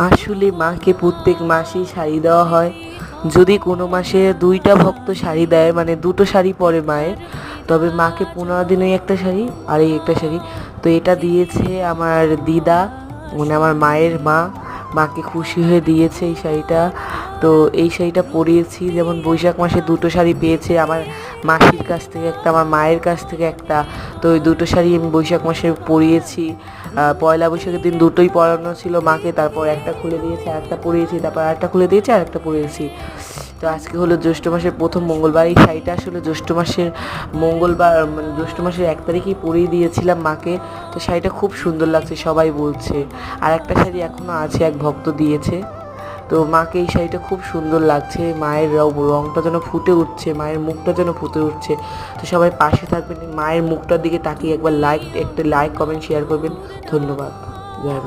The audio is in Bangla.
আসলে মাকে প্রত্যেক মাসেই শাড়ি দেওয়া হয়। যদি কোনো মাসে 2টা ভক্ত শাড়ি দেয়, মানে 2টো শাড়ি পরে মায়ের, তবে মাকে 15 দিনে একটা শাড়ি আর এই একটা শাড়ি। তো এটা দিয়েছে আমার দিদা, মানে আমার মায়ের মা, মাকে খুশি হয়ে দিয়েছে এই শাড়িটা। তো এই শাড়িটা পরিয়েছি, যেমন বৈশাখ মাসে 2টো শাড়ি পেয়েছে, আমার মাসির কাছ থেকে একটা, আমার মায়ের কাছ থেকে একটা। তো ওই 2টো শাড়ি আমি বৈশাখ মাসে পরিয়েছি। পয়লা বৈশাখের দিন 2টোই পরানো ছিল মাকে, তারপর একটা খুলে দিয়েছে, আরেকটা পরিয়েছি, তারপর আরেকটা খুলে দিয়েছে, আরেকটা পরিয়েছি। তো আজকে হলো জ্যৈষ্ঠ মাসের প্রথম মঙ্গলবার। এই শাড়িটা আসলে জ্যৈষ্ঠ মাসের মঙ্গলবার, মানে জ্যৈষ্ঠ মাসের 1 তারিখেই পরিয়ে দিয়েছিলাম মাকে। তো শাড়িটা খুব সুন্দর লাগছে সবাই বলছে। আর একটা শাড়ি এখনও আছে, এক ভক্ত দিয়েছে। তো মাকে এই শাড়িটা খুব সুন্দর লাগছে, মায়ের রংটা যেন ফুটে উঠছে, মায়ের মুখটা যেন ফুটে উঠছে। তো সবাই পাশে থাকবেন, মায়ের মুখটার দিকে তাকিয়ে একবার একটা লাইক কমেন্ট শেয়ার করবেন। ধন্যবাদ। জয় মা।